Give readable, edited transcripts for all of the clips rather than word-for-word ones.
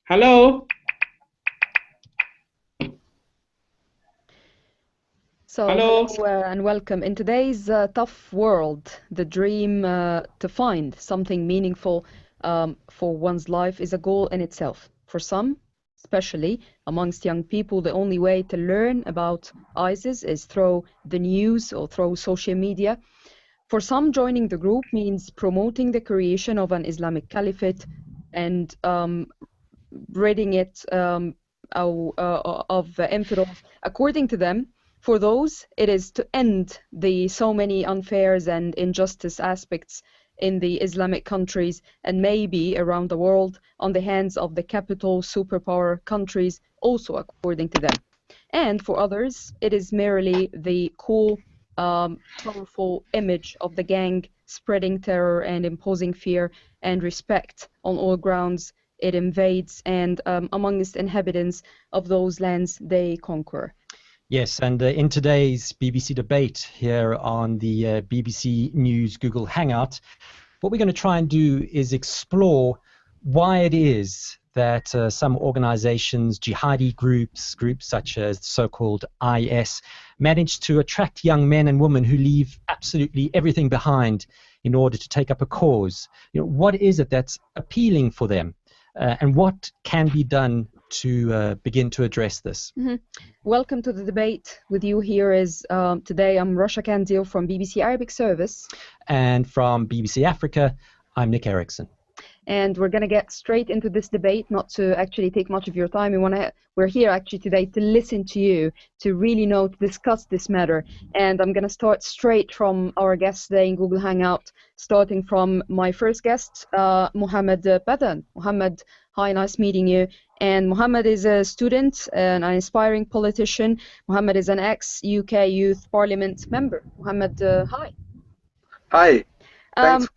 Hello. So, Hello. hello and welcome. In today's tough world, the dream to find something meaningful for one's life is a goal in itself. For some, especially amongst young people, the only way to learn about ISIS is through the news or through social media. For some, joining the group means promoting the creation of an Islamic caliphate and ridding it of infidels. According to them, for those, it is to end the so many unfairs and injustice aspects in the Islamic countries and maybe around the world on the hands of the capital superpower countries, also according to them. And for others, it is merely the cool, powerful image of the gang spreading terror and imposing fear and respect on all grounds it invades and amongst inhabitants of those lands they conquer. Yes, and in today's BBC debate here on the BBC News Google Hangout, what we're going to try and do is explore why it is that some organizations, jihadi groups such as so-called IS, manage to attract young men and women who leave absolutely everything behind in order to take up a cause. What is it that's appealing for them? And what can be done to begin to address this? Welcome to the debate. With you here is today I'm Rasha Qandeel from BBC Arabic Service. And from BBC Africa, I'm Nick Ericsson. And we're going to get straight into this debate, not to actually take much of your time. We're here actually today to listen to you, to really to discuss this matter. And I'm going to start straight from our guest today in Google Hangout, starting from my first guest, Mohammed Badan. Mohammed, hi, nice meeting you. And Mohammed is a student and an inspiring politician. Mohammed is an ex-UK Youth Parliament member. Mohammed, hi. Hi. Thanks.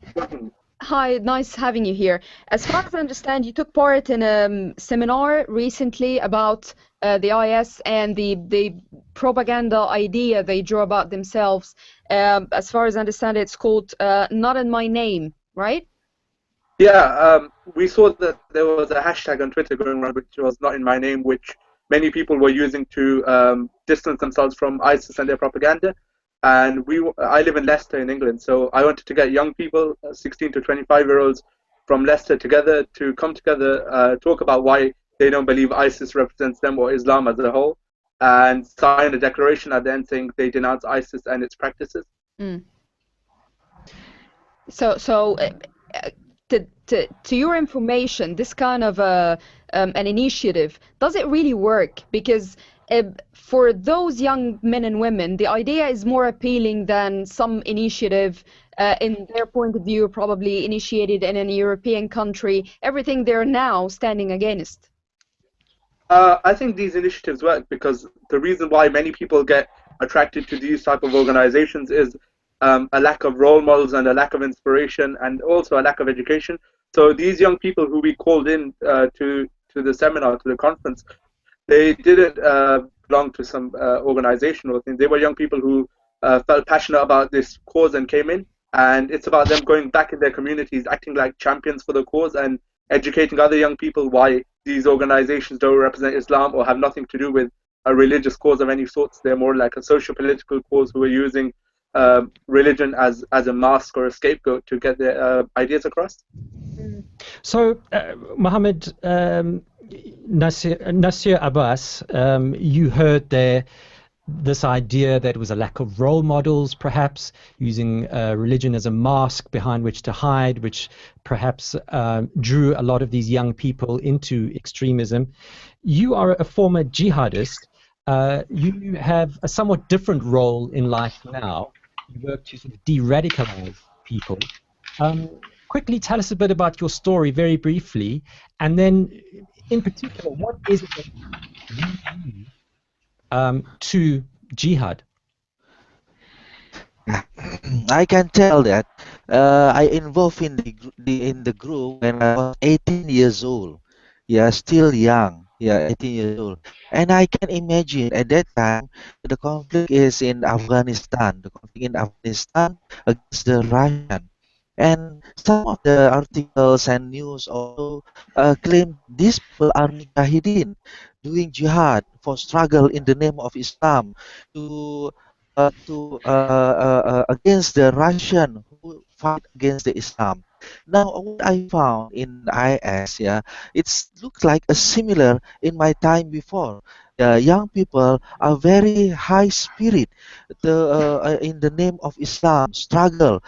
Hi, nice having you here. As far as I understand, you took part in a seminar recently about the IS and the propaganda idea they drew about themselves. As far as I understand, it's called Not in My Name, right? Yeah, we saw that there was a hashtag on Twitter going around which was Not in My Name, which many people were using to distance themselves from ISIS and their propaganda. And I live in Leicester in England, so I wanted to get young people, 16 to 25-year-olds from Leicester together to come together, talk about why they don't believe ISIS represents them or Islam as a whole, and sign a declaration at the end saying they denounce ISIS and its practices. To your information, this kind of an initiative, does it really work? Because for those young men and women, the idea is more appealing than some initiative in their point of view, probably initiated in a European country, everything they're now standing against. I think these initiatives work because the reason why many people get attracted to these type of organizations is a lack of role models and a lack of inspiration and also a lack of education. So these young people who we called in to the seminar, to the conference, they didn't belong to some organization or thing. They were young people who felt passionate about this cause and came in. And it's about them going back in their communities, acting like champions for the cause and educating other young people why these organizations don't represent Islam or have nothing to do with a religious cause of any sorts. They're more like a socio-political cause who are using religion as a mask or a scapegoat to get their ideas across. So, Mohammed, Nasir Abbas, you heard there this idea that it was a lack of role models, perhaps using religion as a mask behind which to hide, which perhaps drew a lot of these young people into extremism. You are a former jihadist. You have a somewhat different role in life now. You work to sort of de-radicalize people. Quickly tell us a bit about your story, very briefly, and then in particular, what is it that you do to jihad? I can tell that I involved in the group when I was 18 years old. Yeah, still young. Yeah, 18 years old. And I can imagine at that time the conflict is in Afghanistan. The conflict in Afghanistan against the Russian. And some of the articles and news also claim these people are mujahideen, doing jihad for struggle in the name of Islam to against the Russian who fight against the Islam. Now, what I found in IS, yeah, it's looks like a similar in my time before. Young people are very high spirit in the name of Islam, struggle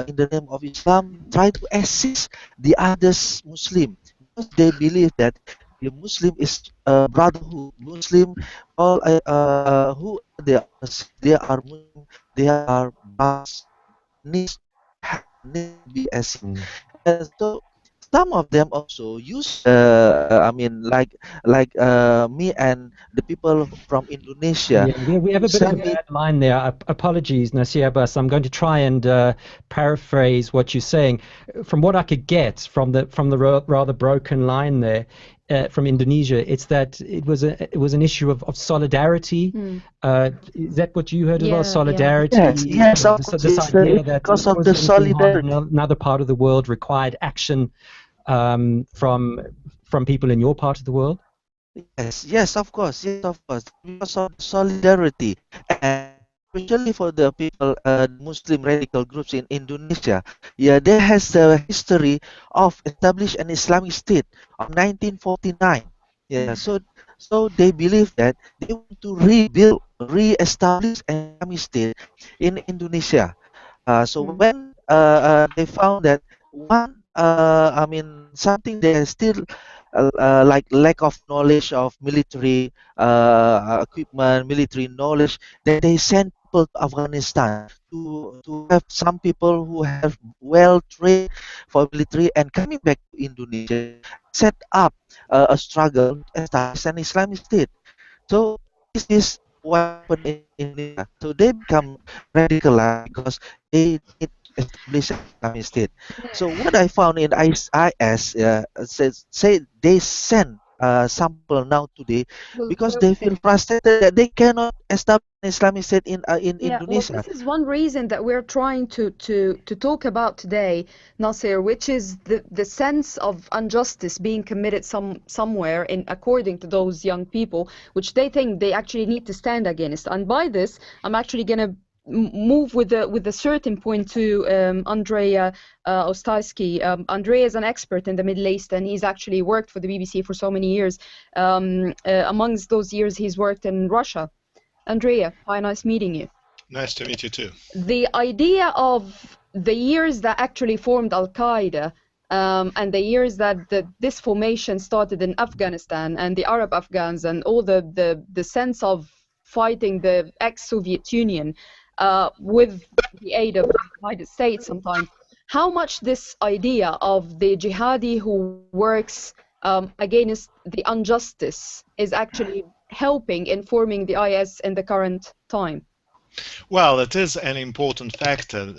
in the name of Islam, try to assist the others Muslim because they believe that the Muslim is brotherhood. Muslim, all who they are Muslim, they are brothers, needs needs to be assist. Mm. And so some of them also use I mean me and the people from Indonesia Yeah, we have to a bit of a send me. bad line there. Apologies, Nasir Abbas. I'm going to try and paraphrase what you're saying. From what I could get from the rather broken line there from Indonesia, it's that it was an issue of solidarity. Mm. Is that what you heard as well? Yeah, yeah. Yes, Solidarity, yes, of course. this It's idea that because of the Muslims doing harm in solidarity. another part of the world required action from people in your part of the world. Yes, yes, of course, because of solidarity, and especially for the people, Muslim radical groups in Indonesia. Yeah, there has a history of establish an Islamic State on 1949. Yeah, so they believe that they want to rebuild, re-establish an Islamic State in Indonesia. So Mm. when they found that I mean, something they are still like lack of knowledge of military equipment, military knowledge, then they send people to Afghanistan to have some people who have well trained for military and coming back to Indonesia, set up a struggle to establish an Islamic State. So this is what happened in Indonesia. So they become radicalized because they need to establish an Islamic State. So what I found in IS says say they send some people now today because they feel frustrated that they cannot establish an Islamic State in Yeah, well, Indonesia. this is one reason that we're trying to talk about today, Nasir, which is the sense of injustice being committed somewhere in according to those young people, which they think they actually need to stand against. And by this, I'm actually gonna move with a certain point to Andrea Ostarsky. Andrea is an expert in the Middle East, and he's actually worked for the BBC for so many years. Amongst those years, he's worked in Russia. Andrea, hi, nice meeting you. Nice to meet you too. The idea of the years that actually formed Al-Qaeda and the years that this formation started in Afghanistan and the Arab Afghans and all the sense of fighting the ex-Soviet Union with the aid of the United States sometimes, how much this idea of the jihadi who works against the injustice is actually helping in forming the IS in the current time? Well, it is an important factor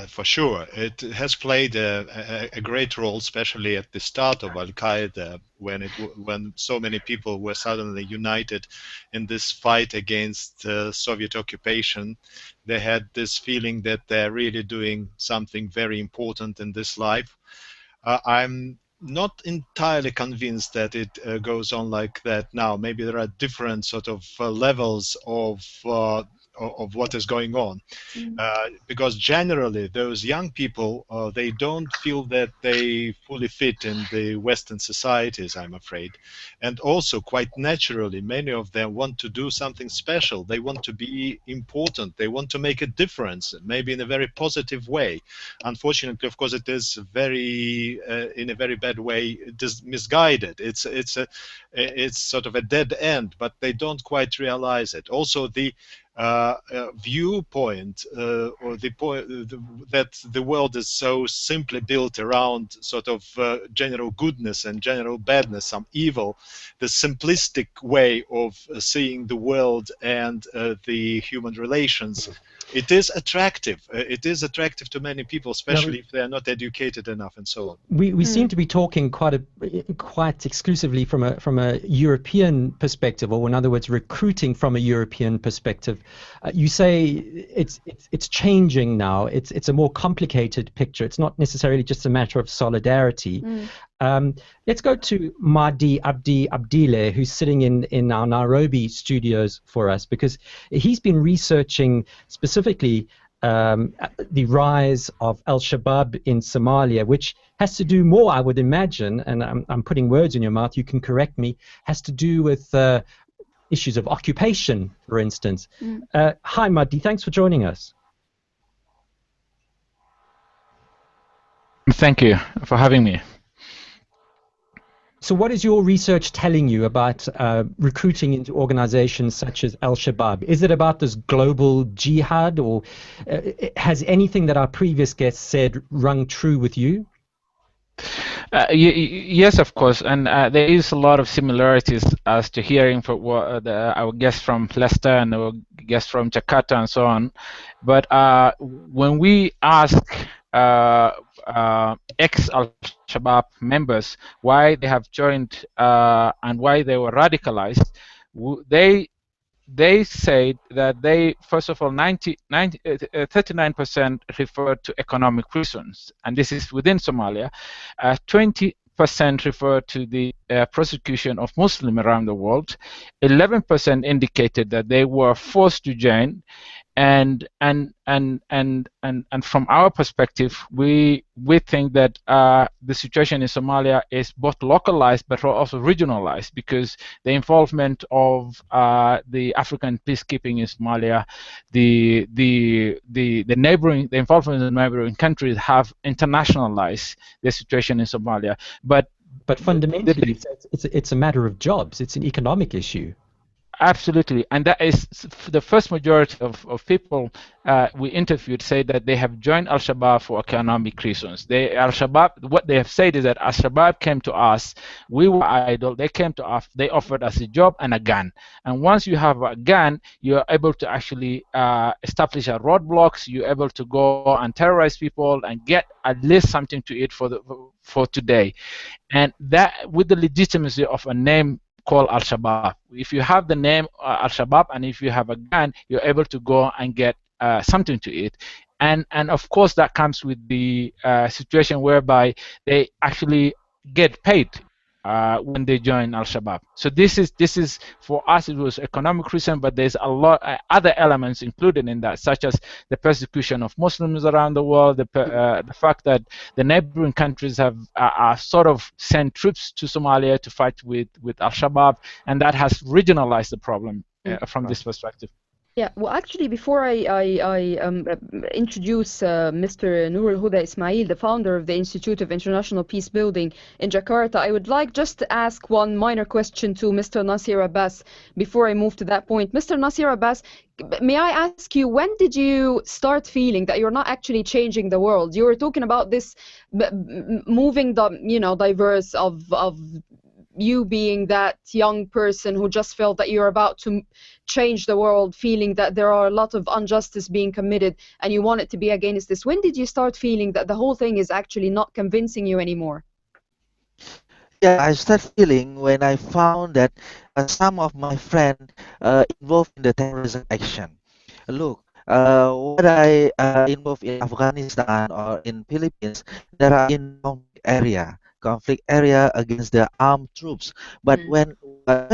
for sure. It has played a great role, especially at the start of Al-Qaeda, when so many people were suddenly united in this fight against Soviet occupation. They had this feeling that they're really doing something very important in this life. I'm not entirely convinced that it goes on like that now. Maybe there are different sort of levels of what is going on, because generally those young people they don't feel that they fully fit in the Western societies, I'm afraid, and also quite naturally many of them want to do something special. They want to be important, they want to make a difference, maybe in a very positive way. Unfortunately, of course, it is very in a very bad way, it is misguided. It's sort of a dead end, but they don't quite realize it. Also, the viewpoint or the point that the world is so simply built around sort of general goodness and general badness, some evil, the simplistic way of seeing the world and the human relations, it is attractive. It is attractive to many people, especially if they are not educated enough and so on. We seem to be talking quite exclusively from a European perspective, or in other words, recruiting from a European perspective. You say it's changing now. It's a more complicated picture. It's not necessarily just a matter of solidarity. Let's go to Mahdi Abdile, who's sitting in our Nairobi studios for us, because he's been researching specifically the rise of Al-Shabaab in Somalia, which has to do more, I would imagine, and I'm putting words in your mouth, you can correct me, has to do with issues of occupation, for instance. Hi, Mahdi, thanks for joining us. Thank you for having me. So what is your research telling you about recruiting into organizations such as Al-Shabaab? Is it about this global jihad, or has anything that our previous guest said rung true with you? Yes, of course, and there is a lot of similarities as to hearing from what our guests from Leicester and our guests from Jakarta and so on. But when we ask ex-Al-Shabaab members why they have joined and why they were radicalized, they said that they, first of all, 39% referred to economic reasons, and this is within Somalia. 20% referred to the persecution of Muslims around the world. 11% indicated that they were forced to join, and from our perspective, we think that the situation in Somalia is both localized but also regionalized, because the involvement of the African peacekeeping in Somalia, the involvement in the neighboring countries have internationalized the situation in Somalia. But fundamentally, it's a matter of jobs. It's an economic issue. Absolutely, and that is the first majority of people we interviewed say that they have joined Al-Shabaab for economic reasons. Al-Shabaab, what they have said is that Al-Shabaab came to us, we were idle, they came to us, they offered us a job and a gun. And once you have a gun, you are able to actually establish a roadblocks, you're able to go and terrorize people and get at least something to eat for today. And that, with the legitimacy of a name called Al-Shabaab. If you have the name Al-Shabaab and if you have a gun, you're able to go and get something to eat. And of course that comes with the situation whereby they actually get paid when they join Al-Shabaab. So this is for us, it was economic reason, but there's a lot other elements included in that, such as the persecution of Muslims around the world, the fact that the neighboring countries have sort of sent troops to Somalia to fight with Al-Shabaab, and that has regionalized the problem from this perspective. Yeah, well, actually, before I introduce Mr. Nur al-Huda Ismail, the founder of the Institute of International Peace Building in Jakarta, I would like just to ask one minor question to Mr. Nasir Abbas before I move to that point. Mr. Nasir Abbas, may I ask you, when did you start feeling that you're not actually changing the world? You were talking about this moving the, diverse of you being that young person who just felt that you're about to change the world, feeling that there are a lot of injustice being committed and you want it to be against this. When did you start feeling that the whole thing is actually not convincing you anymore? Yeah, I started feeling when I found that some of my friends involved in the terrorism action. Look, what I involved in Afghanistan or in Philippines, there are in conflict area against the armed troops. But when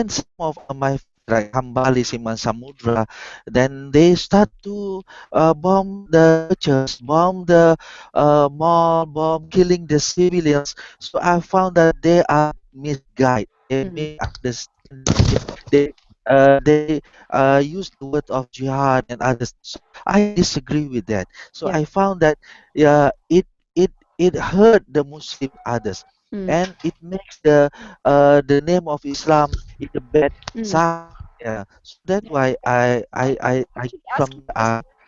some of my like Hambali, Siman Samudra, then they start to bomb the churches, bomb the mall, bomb killing the civilians. So I found that they are misguided. They misunderstand. They use the word of jihad and others. So I disagree with that. So I found that it hurt the Muslim others, and it makes the name of Islam in the bad side. Yeah, so that's why I from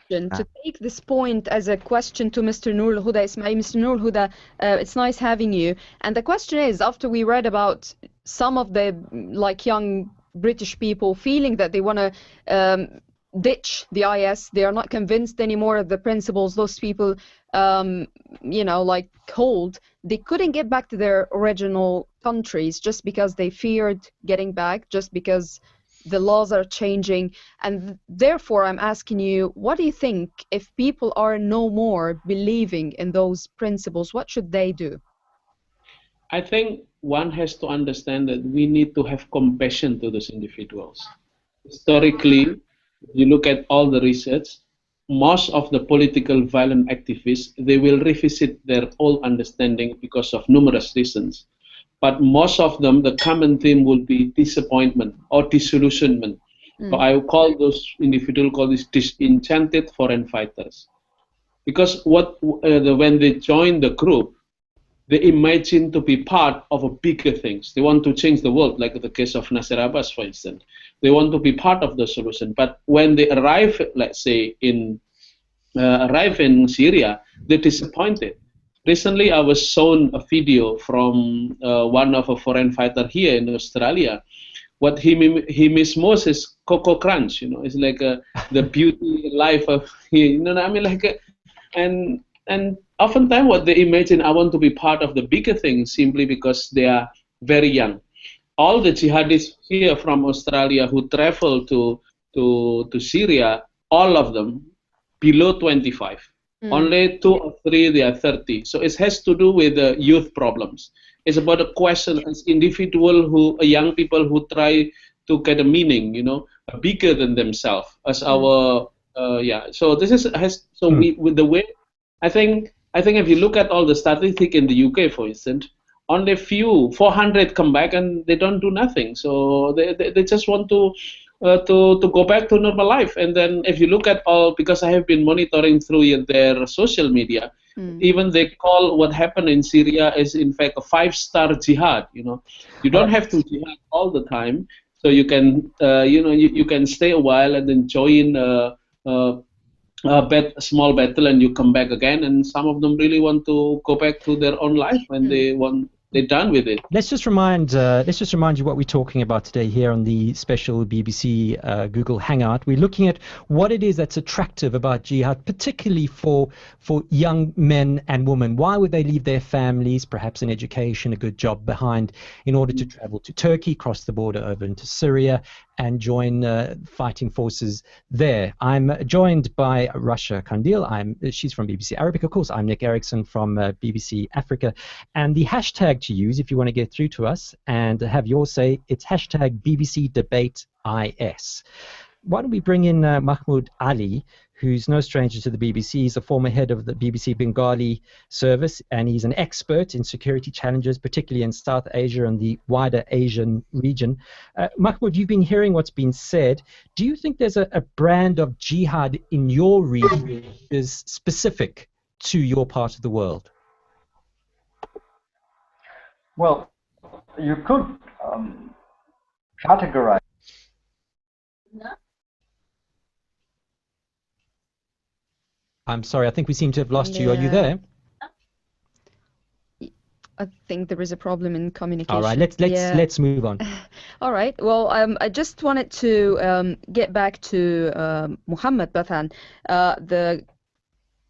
to take this point as a question to Mr. Nur al-Huda Ismail. Mr. Nur al-Huda, it's nice having you. And the question is, after we read about some of the young British people feeling that they want to ditch the IS, they are not convinced anymore of the principles those people hold, they couldn't get back to their original countries just because they feared getting back, just because the laws are changing, and therefore I'm asking you, what do you think if people are no more believing in those principles, what should they do? I think one has to understand that we need to have compassion to those individuals. Historically, if you look at all the research, most of the political violent activists, they will revisit their old understanding because of numerous reasons. But most of them, the common theme will be disappointment or disillusionment. So I will call those individuals called these disenchanted foreign fighters. Because when they join the group, they imagine to be part of a bigger things. They want to change the world, like the case of Nasir Abbas, for instance. They want to be part of the solution. But when they arrive, let's say, in Syria, they're disappointed. Recently, I was shown a video from one of a foreign fighter here in Australia. What he missed most is Coco Crunch. It's like the beauty life of and oftentimes what they imagine, I want to be part of the bigger thing simply because they are very young. All the jihadists here from Australia who travel to Syria, all of them below 25. Only 2 or 3 they are 30. So it has to do with the youth problems. It's about a question as individual young people who try to get a meaning, bigger than themselves as our So this is with the way I think if you look at all the statistics in the UK, for instance, only 400 come back and they don't do nothing. So they just want to go back to normal life. And then if you look at all, because I have been monitoring through their social media, even they call what happened in Syria is in fact a 5-star jihad. You don't have to jihad all the time, so you can you can stay a while and then join a small battle and you come back again. And some of them really want to go back to their own life when they're done with it. Let's just remind you what we're talking about today here on the special BBC Google Hangout. We're looking at what it is that's attractive about jihad, particularly for young men and women. Why would they leave their families, perhaps an education, a good job behind, in order to travel to Turkey, cross the border over into Syria, and join fighting forces there? I'm joined by Rasha Qandeel. She's from BBC Arabic, of course. I'm Nick Ericsson from BBC Africa. And the hashtag to use if you want to get through to us and have your say, it's hashtag BBC Debate IS. Why don't we bring in Mahmoud Ali, who's no stranger to the BBC. He's a former head of the BBC Bengali service, and he's an expert in security challenges, particularly in South Asia and the wider Asian region. Mahmoud, you've been hearing what's been said. Do you think there's a brand of jihad in your region that is specific to your part of the world? Well, you could categorize. I'm sorry, I think we seem to have lost you. Are you there? I think there is a problem in communication. All right, let's move on. All right. Well, I just wanted to get back to Muhammad Bathan, the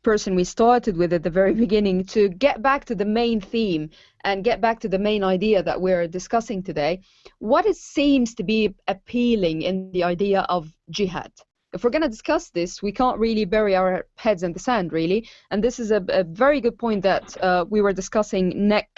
person we started with at the very beginning, to get back to the main theme and get back to the main idea that we're discussing today. What seems to be appealing in the idea of jihad? If we're going to discuss this, we can't really bury our heads in the sand, really. And this is a very good point that we were discussing, Nick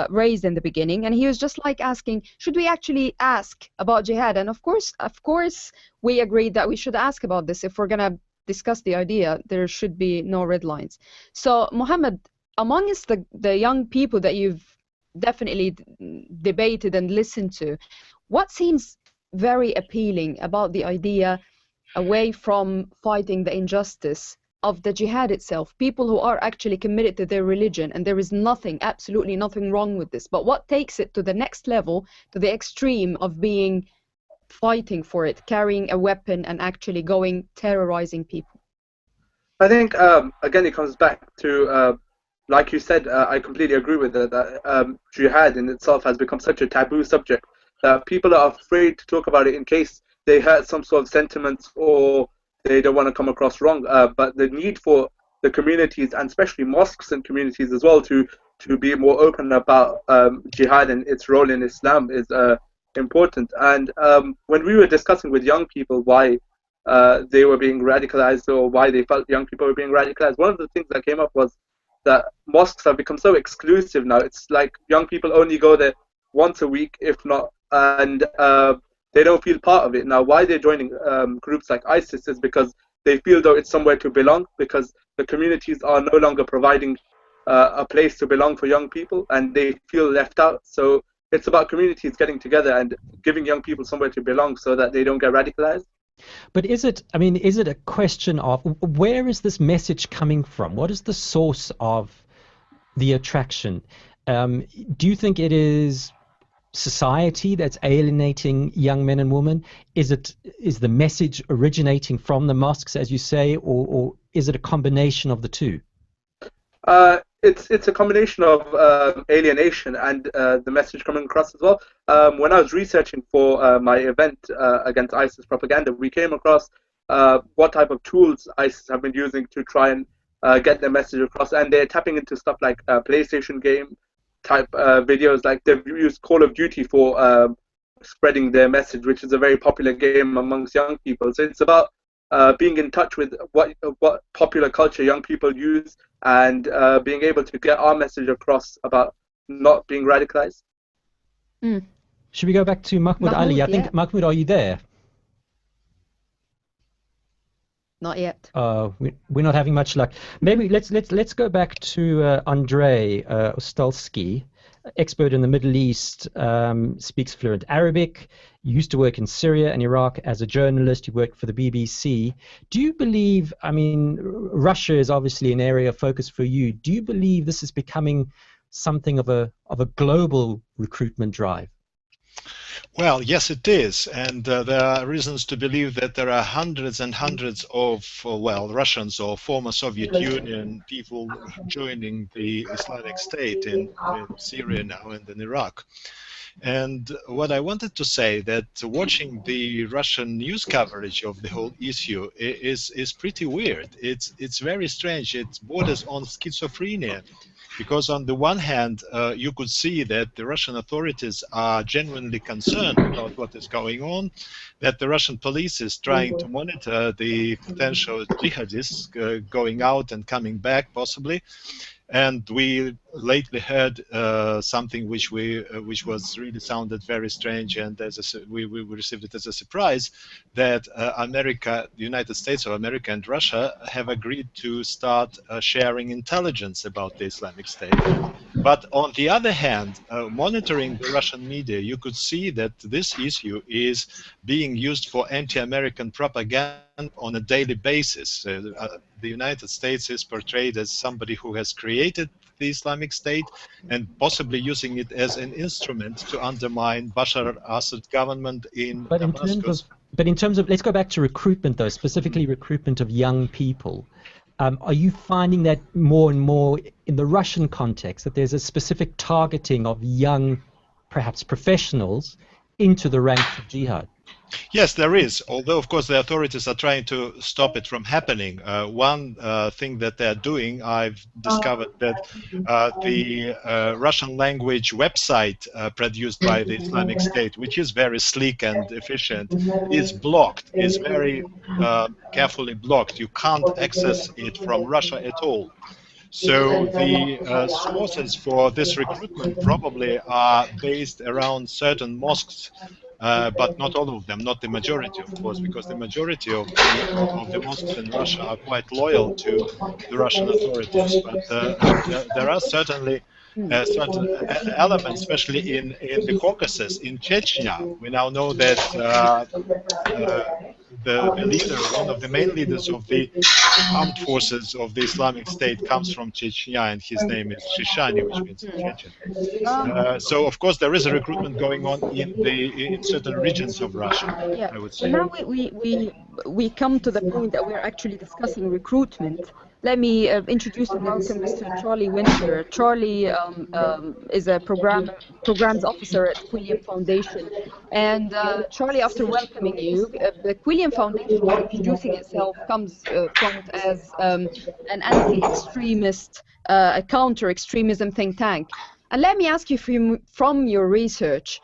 raised in the beginning. And he was just like asking, should we actually ask about jihad? And of course, we agreed that we should ask about this. If we're going to discuss the idea, there should be no red lines. So, Mohammed, amongst the young people that you've definitely debated and listened to, what seems very appealing about the idea, away from fighting the injustice, of the jihad itself? People who are actually committed to their religion, and there is nothing, absolutely nothing wrong with this, but what takes it to the next level, to the extreme of fighting for it, carrying a weapon and actually terrorizing people? I think again it comes back to like you said, I completely agree with that jihad in itself has become such a taboo subject that people are afraid to talk about it in case they hurt some sort of sentiments or they don't want to come across wrong. But the need for the communities, and especially mosques and communities as well, to be more open about jihad and its role in Islam is important. And when we were discussing with young people why they were being radicalized or why they felt young people were being radicalized, one of the things that came up was that mosques have become so exclusive now. It's like young people only go there once a week, if not, and they don't feel part of it. Now, why they're joining groups like ISIS is because they feel though it's somewhere to belong, because the communities are no longer providing a place to belong for young people, and they feel left out. So it's about communities getting together and giving young people somewhere to belong so that they don't get radicalized. But is it, I mean, is it a question of where is this message coming from? What is the source of the attraction? Do you think it is society that's alienating young men and women? Is the message originating from the mosques, as you say, or is it a combination of the two? It's a combination of alienation and the message coming across as well. When I was researching for my event against ISIS propaganda, we came across what type of tools ISIS have been using to try and get their message across, and they're tapping into stuff like PlayStation game type videos. Like they've used Call of Duty for spreading their message, which is a very popular game amongst young people. So it's about being in touch with what popular culture young people use, and being able to get our message across about not being radicalized. Mm. Should we go back to Mahmoud Ali? I think, Mahmoud, are you there? Not yet. We're not having much luck. Maybe let's go back to Andrei Ostolsky, expert in the Middle East, speaks fluent Arabic, used to work in Syria and Iraq as a journalist. You worked for the BBC. Do you believe, I mean, Russia is obviously an area of focus for you. Do you believe this is becoming something of a global recruitment drive? Well, yes, it is, and there are reasons to believe that there are hundreds and hundreds of, Russians or former Soviet Union people joining the Islamic State in Syria now and in Iraq. And what I wanted to say that watching the Russian news coverage of the whole issue is pretty weird. It's very strange. It borders on schizophrenia. Because on the one hand, you could see that the Russian authorities are genuinely concerned about what is going on, that the Russian police is trying to monitor the potential jihadists going out and coming back, possibly. And we lately heard something which was really sounded very strange, and we received it as a surprise, that America, the United States of America and Russia have agreed to start sharing intelligence about the Islamic State. But on the other hand, monitoring the Russian media, you could see that this issue is being used for anti-American propaganda on a daily basis. The United States is portrayed as somebody who has created the Islamic State and possibly using it as an instrument to undermine Bashar al-Assad government in Damascus. But in terms of, let's go back to recruitment though, specifically recruitment of young people. Are you finding that more and more in the Russian context, that there's a specific targeting of young, perhaps professionals, into the ranks of jihad? Yes, there is, although of course the authorities are trying to stop it from happening. One thing that they're doing, I've discovered that the Russian language website produced by the Islamic State, which is very sleek and efficient, is blocked, is very carefully blocked. You can't access it from Russia at all. So the sources for this recruitment probably are based around certain mosques, but not all of them, not the majority, of course, because the majority of the mosques in Russia are quite loyal to the Russian authorities. But there are certainly certain elements, especially in the Caucasus, in Chechnya. We now know that the leader, one of the main leaders of the armed forces of the Islamic State, comes from Chechnya, and his name is Shishani, which means Chechen. So, of course, there is a recruitment going on in certain regions of Russia, I would say. But now we come to the point that we're actually discussing recruitment. Let me introduce and welcome Mr. Charlie Winter. Charlie is a programs officer at Quilliam Foundation. And Charlie, after welcoming you, the Quilliam Foundation, introducing itself, comes from as an anti-extremist, counter-extremism think tank. And let me ask you from your research,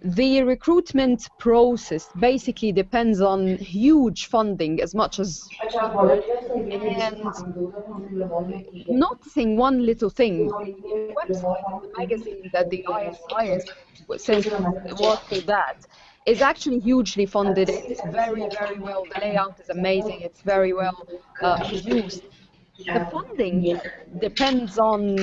the recruitment process basically depends on huge funding, as much as and noticing one little thing, the website, the magazine that the ISIS says was for that is actually hugely funded. It's very, very well, the layout is amazing, it's very well produced. The funding depends on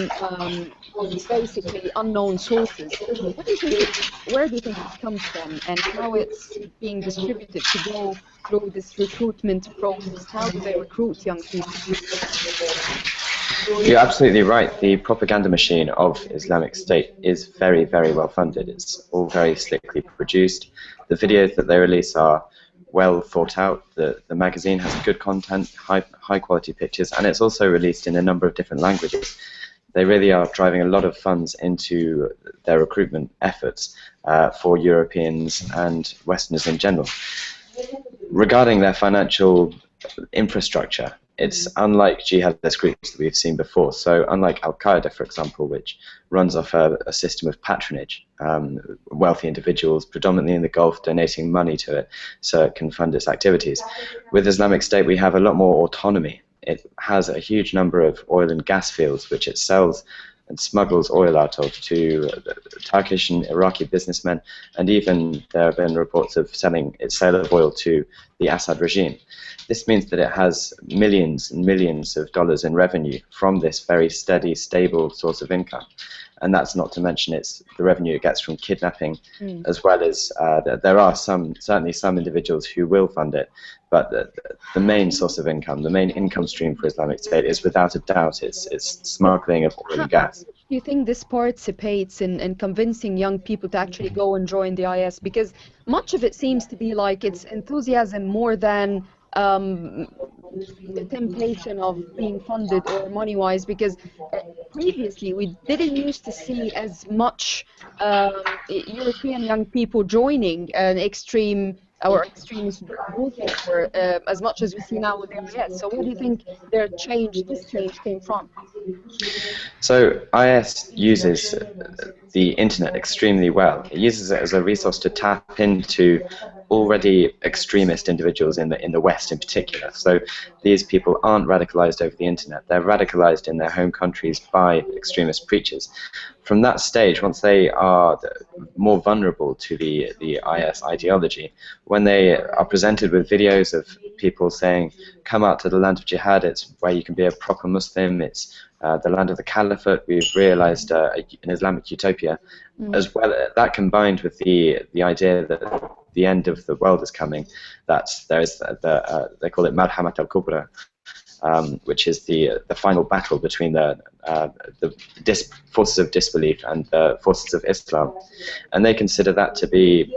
basically unknown sources. What do you think where do you think it comes from, and how it's being distributed to go through this recruitment process? How do they recruit young people? You're absolutely right. The propaganda machine of Islamic State is very, very well funded. It's all very slickly produced. The videos that they release are well thought out. The magazine has good content, high quality pictures, and it's also released in a number of different languages. They really are driving a lot of funds into their recruitment efforts for Europeans and Westerners in general. Regarding their financial infrastructure, it's unlike jihadist groups that we've seen before. So unlike Al-Qaeda, for example, which runs off a system of patronage, wealthy individuals, predominantly in the Gulf, donating money to it so it can fund its activities. With Islamic State, we have a lot more autonomy. It has a huge number of oil and gas fields, which it sells and smuggles oil out of to Turkish and Iraqi businessmen, and even there have been reports of selling its sale of oil to the Assad regime. This means that it has millions and millions of dollars in revenue from this very steady, stable source of income. And that's not to mention the revenue it gets from kidnapping, as well as there are certainly some individuals who will fund it, but the main source of income, the main income stream for Islamic State is without a doubt it's smuggling of oil and gas. Do you think this participates in convincing young people to actually go and join the IS? Because much of it seems to be like it's enthusiasm more than the temptation of being funded or money-wise, because previously we didn't used to see as much European young people joining an extremist movement as much as we see now with the IS. So where do you think this change came from? So IS uses the internet extremely well. It uses it as a resource to tap into already extremist individuals in the West in particular. So these people aren't radicalized over the internet. They're radicalized in their home countries by extremist preachers. From that stage, once they are more vulnerable to the IS ideology, when they are presented with videos of people saying, come out to the land of jihad, it's where you can be a proper Muslim, it's the land of the caliphate, we've realized an Islamic utopia, as well, that combined with the idea that the end of the world is coming, that there's they call it Marhamat al-Kubra, which is the final battle between the forces of disbelief and the forces of Islam, and they consider that to be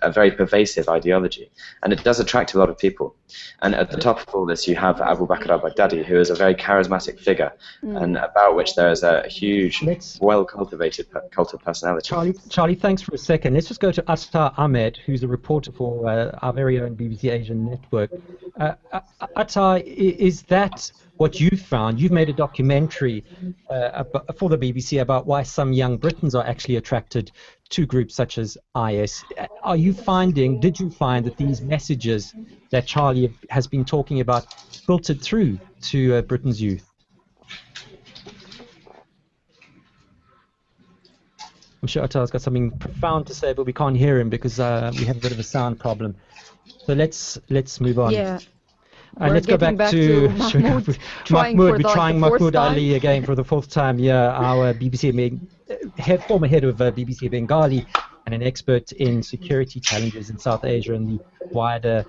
a very pervasive ideology, and it does attract a lot of people. And at the top of all this, you have Abu Bakr al-Baghdadi, who is a very charismatic figure, and about which there is a huge, well-cultivated cult of personality. Charlie, thanks for a second. Let's just go to Attar Ahmed, who's a reporter for our very own BBC Asian network. Attar, is that what you've found? You've made a documentary for the BBC about why some young Britons are actually attracted to groups such as IS. Did you find that these messages that Charlie has been talking about filtered through to Britain's youth? I'm sure Attar's got something profound to say, but we can't hear him because we have a bit of a sound problem. So let's move on. Yeah. And let's go back to Mahmoud. We're trying Mahmoud Ali again for the fourth time. Yeah, our former head of BBC Bengali and an expert in security challenges in South Asia and the wider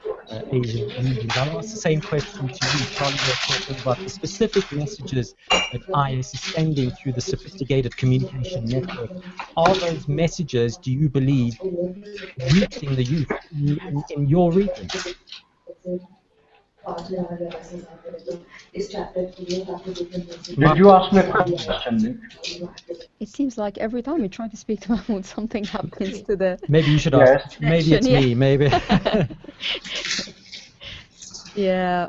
Asian region. I'll ask the same question to you, Charlie. We're talking about the specific messages that IS is sending through the sophisticated communication network. Are those messages, do you believe, reaching the youth in your region? Did you ask me a question? It seems like every time we try to speak to Mahmoud, something happens to the... Maybe you should ask. Maybe it's me, maybe. Yeah.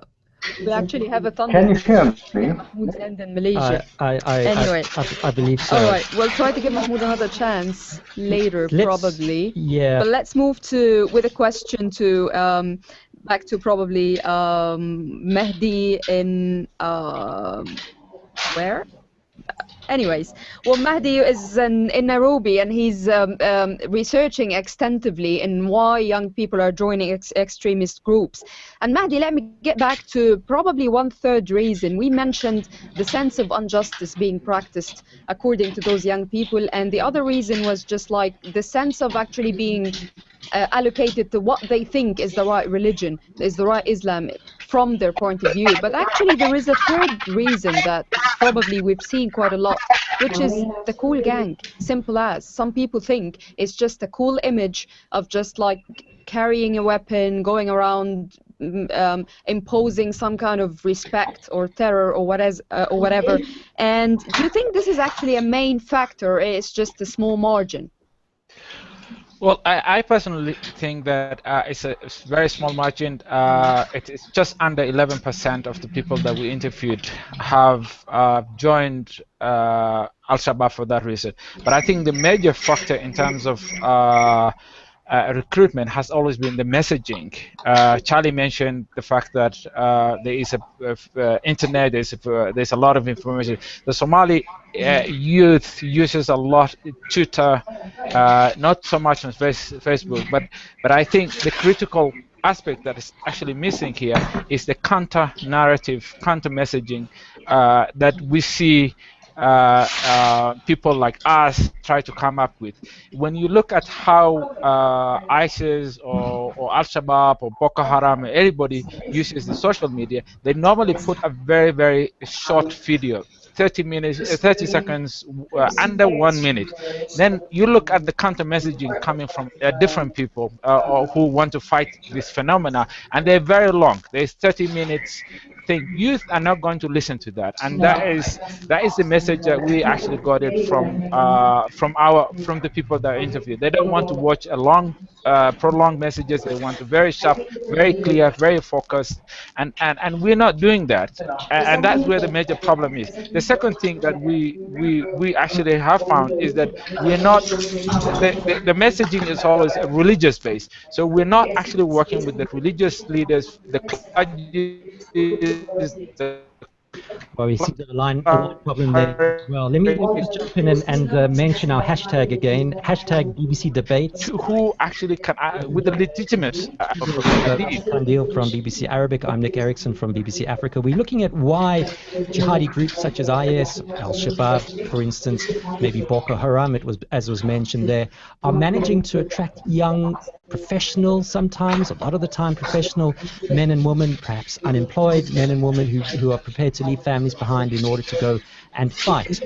We actually have a thunder Can you hear me? Mahmoud's end in Malaysia. Anyway. I believe so. All right, we'll try to give Mahmoud another chance later, probably. Yeah. But let's move to with a question to back to probably Mehdi in where? Anyways, well, Mahdi is in Nairobi, and he's researching extensively in why young people are joining extremist groups. And Mahdi, let me get back to probably 1/3 reason. We mentioned the sense of injustice being practiced according to those young people, and the other reason was just like the sense of actually being allocated to what they think is the right religion, is the right Islam from their point of view. But actually there is a third reason that probably we've seen quite a lot, which is the cool gang. Simple as. Some people think it's just a cool image of just like carrying a weapon, going around imposing some kind of respect or terror or whatever. And do you think this is actually a main factor, or it's just a small margin? Well, I personally think that it's a very small margin. It is just under 11% of the people that we interviewed have joined Al-Shabaab for that reason. But I think the major factor in terms of recruitment has always been the messaging. Charlie mentioned the fact that there is a internet, there's a lot of information. The Somali youth uses a lot Twitter, not so much on Facebook, but I think the critical aspect that is actually missing here is the counter narrative, counter messaging that we see people like us try to come up with. When you look at how ISIS or Al-Shabaab or Boko Haram or anybody uses the social media, they normally put a very, very short video, 30 seconds, under 1 minute. Then you look at the counter messaging coming from different people or who want to fight this phenomena, and they're very long. There's 30 minutes thing. Youth are not going to listen to that, and that is the message that we actually got it from the people that are interviewed. They don't want to watch a long prolonged messages. They want to very sharp, very clear, very focused, and we're not doing that, and that's where the major problem is. The second thing that we actually have found is that we're not the messaging is always religious based, so we're not actually working with the religious leaders, the clergy. Well, we see the line problem there as well. Let me just jump in and mention our hashtag again. Hashtag BBC Debates. Who actually can, with the legitimate... Qandeel from BBC Arabic. I'm Nick Ericsson from BBC Africa. We're looking at why jihadi groups such as IS, Al-Shabaab, for instance, maybe Boko Haram, as was mentioned there, are managing to attract young professional, sometimes, a lot of the time professional men and women, perhaps unemployed men and women who are prepared to leave families behind in order to go and fight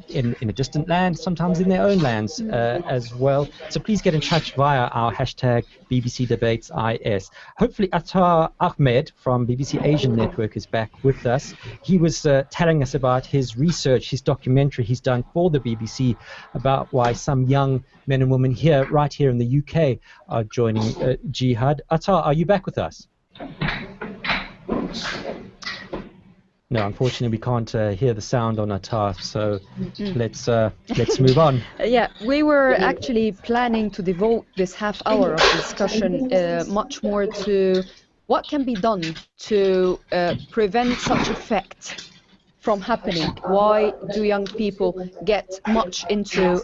in a distant land, sometimes in their own lands as well. So please get in touch via our hashtag BBC Debates IS. Hopefully Attar Ahmed from BBC Asian Network is back with us. He was telling us about his research, his documentary he's done for the BBC about why some young men and women here, right here in the UK, are joining Jihad. Attar, are you back with us? No, unfortunately, we can't hear the sound on Attar, so let's move on. Yeah, we were actually planning to devote this half hour of discussion much more to what can be done to prevent such effect from happening. Why do young people get much into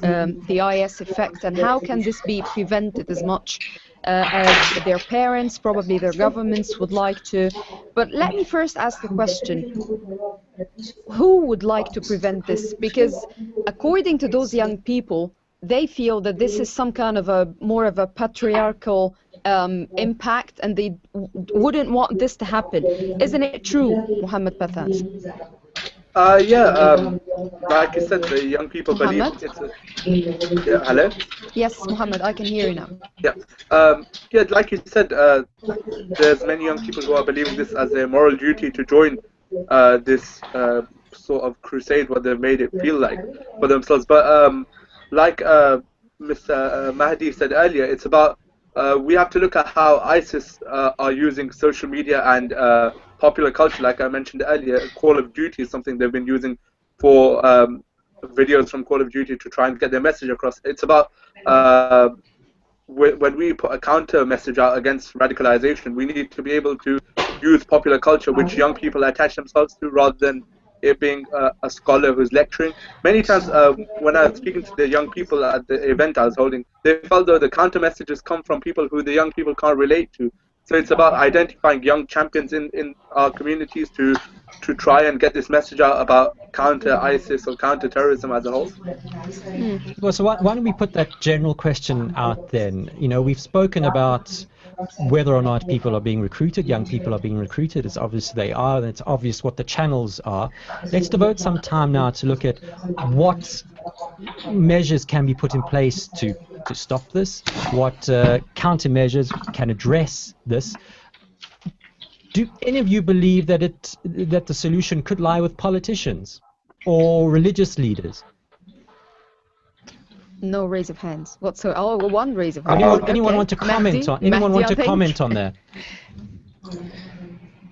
the IS effect, and how can this be prevented as much as their parents, probably their governments would like to? But let me first ask the question, who would like to prevent this? Because according to those young people, they feel that this is some kind of more of a patriarchal impact, and they wouldn't want this to happen. Isn't it true, Mohammed Pathan? Like you said, the young people Muhammad? believe it's a... Yeah, hello? Yes, Mohammed, I can hear you now. Yeah, like you said, there's many young people who are believing this as a moral duty to join this sort of crusade, what they've made it feel like for themselves. But like Mr. Mahdi said earlier, it's about we have to look at how ISIS are using social media and popular culture, like I mentioned earlier. Call of Duty is something they've been using for videos from Call of Duty to try and get their message across. It's about when we put a counter message out against radicalization, we need to be able to use popular culture, which young people attach themselves to, rather than it being a scholar who's lecturing. Many times when I was speaking to the young people at the event I was holding, they felt though the counter messages come from people who the young people can't relate to. So it's about identifying young champions in our communities to try and get this message out about counter ISIS or counter terrorism as a whole. Well, so why don't we put that general question out then? You know, we've spoken about whether or not people are being recruited, young people are being recruited. It's obvious they are, and it's obvious what the channels are. Let's devote some time now to look at what measures can be put in place to stop this, what countermeasures can address this. Do any of you believe that that the solution could lie with politicians or religious leaders? No raise of hands whatsoever. Oh, one raise of hands. Anyone want to comment on? Anyone want to comment on that?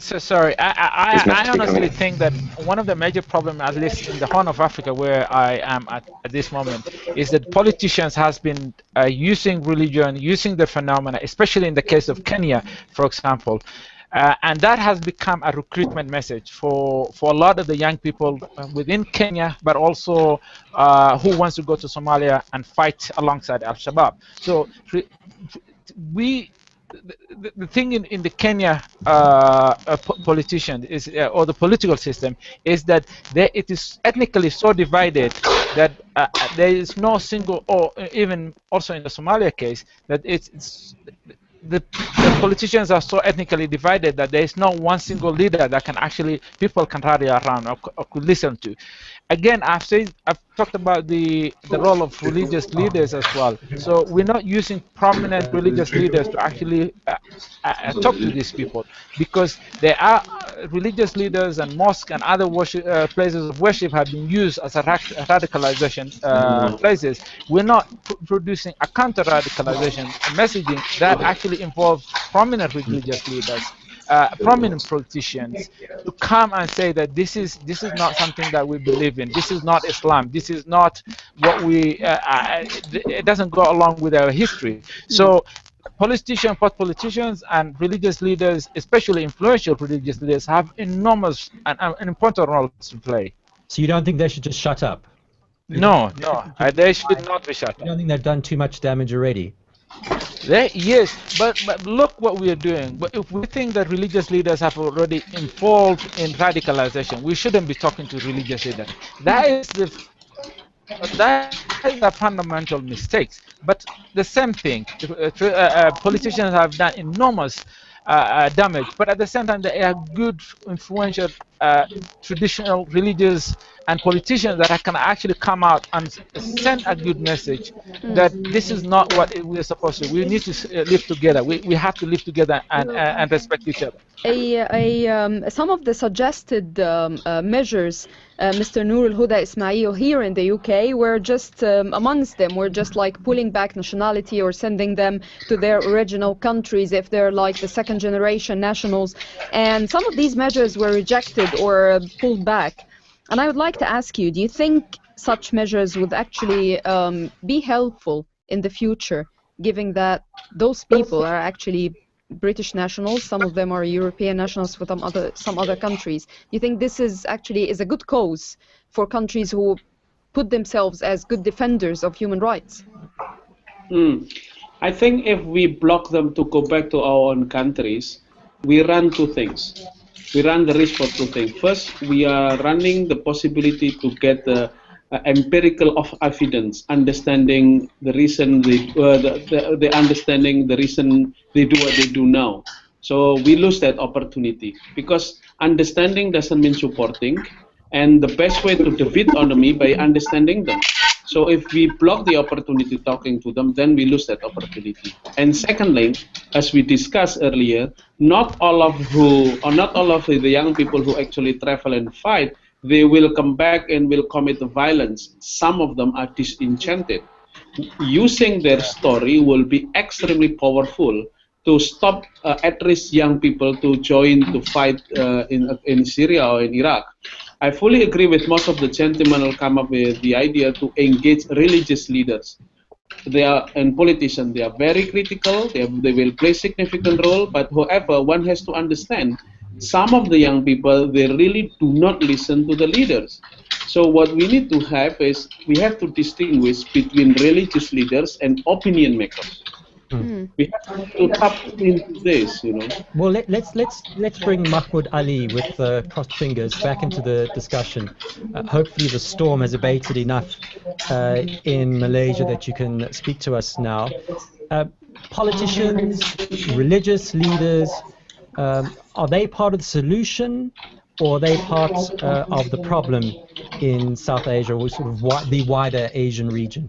So sorry, I honestly think that one of the major problems, at least in the Horn of Africa where I am at this moment, is that politicians has been using religion, using the phenomena, especially in the case of Kenya, for example. And that has become a recruitment message for a lot of the young people within Kenya, but also who wants to go to Somalia and fight alongside Al-Shabaab. So the thing in the Kenya politician is, or the political system, is that it is ethnically so divided that there is no single, or even also in the Somalia case, that the politicians are so ethnically divided that there is no one single leader that people can rally around or could listen to. Again, I've talked about the role of religious leaders as well. So we're not using prominent religious leaders to actually talk to these people, because there are religious leaders and mosques and other places of worship have been used as a radicalization places. We're not producing a counter-radicalization messaging that actually involves prominent religious leaders, prominent politicians, to come and say that this is not something that we believe in. This is not Islam. This is not what we. It doesn't go along with our history. So politicians and religious leaders, especially influential religious leaders, have enormous and important roles to play. So you don't think they should just shut up? No, they should not be shut up. You don't think they've done too much damage already? Yes, but look what we are doing. But if we think that religious leaders have already involved in radicalization, we shouldn't be talking to religious leaders. That is a fundamental mistake. But the same thing, politicians have done enormous damage, but at the same time they are good, influential, traditional religious and politicians that can actually come out and send a good message that this is not what we're supposed to. We need to live together. We have to live together and respect each other. Some of the suggested measures, Mr. Noor al-Huda Ismail, here in the UK, were just amongst them. We're just like pulling back nationality or sending them to their original countries if they're like the second generation nationals. And some of these measures were rejected or pulled back. And I would like to ask you, do you think such measures would actually be helpful in the future, given that those people are actually British nationals, some of them are European nationals from some other countries? Do you think this is actually a good cause for countries who put themselves as good defenders of human rights? I think if we block them to go back to our own countries, we run two things. We run the risk for two things. First, we are running the possibility to get the empirical of evidence, understanding the reason they understanding the reason they do what they do now. So we lose that opportunity, because understanding doesn't mean supporting, and the best way to defeat enemy by understanding them. So if we block the opportunity talking to them, then we lose that opportunity. And secondly, as we discussed earlier, not all of the young people who actually travel and fight, they will come back and will commit violence. Some of them are disenchanted. Using their story will be extremely powerful to stop at-risk young people to join to fight in Syria or in Iraq. I fully agree with most of the gentlemen who come up with the idea to engage religious leaders. They are and politicians. They are very critical. They will play significant role. But however, one has to understand some of the young people, they really do not listen to the leaders. So what we need to have is we have to distinguish between religious leaders and opinion makers. We have to tap into this, you know. Well, let's bring Mahmoud Ali with crossed fingers back into the discussion. Hopefully, the storm has abated enough in Malaysia that you can speak to us now. Politicians, religious leaders, are they part of the solution, or are they part of the problem in South Asia, or sort of the wider Asian region?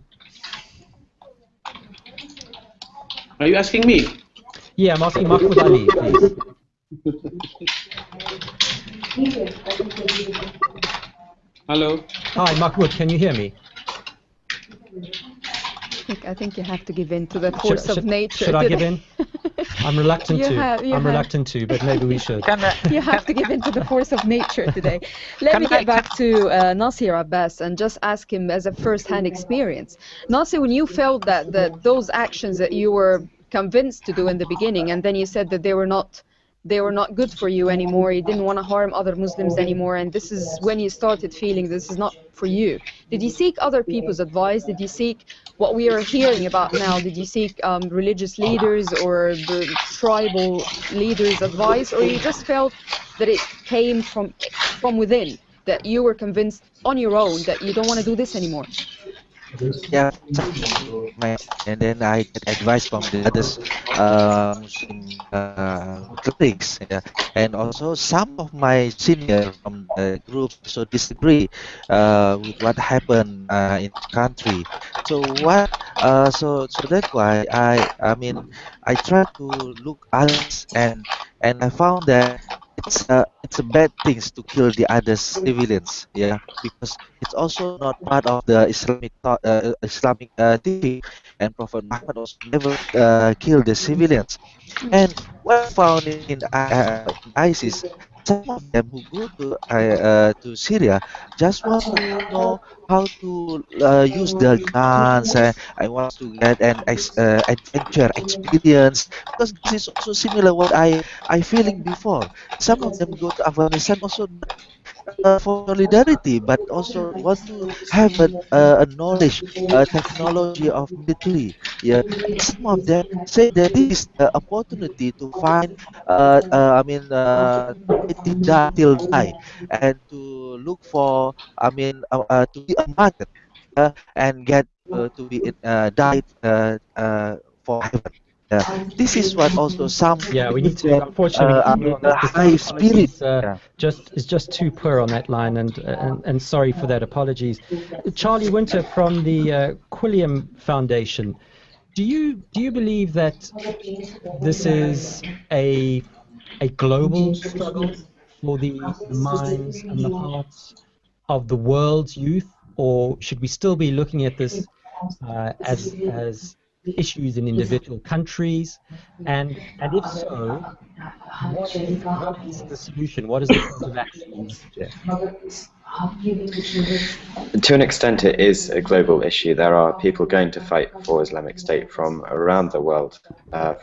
Are you asking me? Yeah, I'm asking Mahmoud Ali, please. Hello. Hi, Mahmoud, can you hear me? I think you have to give in to the force of nature. Should I give in? I'm reluctant to. I'm reluctant to, but maybe we should. You have to give in to the force of nature today. Let me get back to Nasir Abbas and just ask him as a first-hand experience. Nasir, when you felt that those actions that you were convinced to do in the beginning, and then you said that they were not good for you anymore, you didn't want to harm other Muslims anymore, and this is when you started feeling this is not for you. Did you seek other people's advice? Did you seek what we are hearing about now? Did you seek religious leaders or the tribal leaders' advice, or you just felt that it came from within, that you were convinced on your own that you don't want to do this anymore? Yeah, and then I get advice from the others Muslim colleagues, yeah. And also some of my seniors from the group so disagree with what happened in the country. So what? So that's why I mean I try to look others, and I found that it's a bad thing to kill the other civilians, yeah, because it's also not part of the Islamic teaching, and Prophet Muhammad also never killed the civilians. And what I found in ISIS, some of them who go to Syria just want to know how to use the guns. I want to get an adventure experience, because this is also similar what I feeling before. Some of them go to Afghanistan also for solidarity, but also want to have a knowledge, technology of military. Yeah, and some of them say that this is the opportunity to find, fight till die, and to look for, to be a market, and get to be died for heaven. This is what also some we need to unfortunately high spirit. Is just too poor on that line, and sorry for that. Apologies. Charlie Winter from the Quilliam Foundation. Do you believe that this is a global struggle for the minds and the hearts of the world's youth, or should we still be looking at this as issues in individual countries? And if so, what is the solution? What is the course of action you suggest? To an extent, it is a global issue. There are people going to fight for Islamic State from around the world.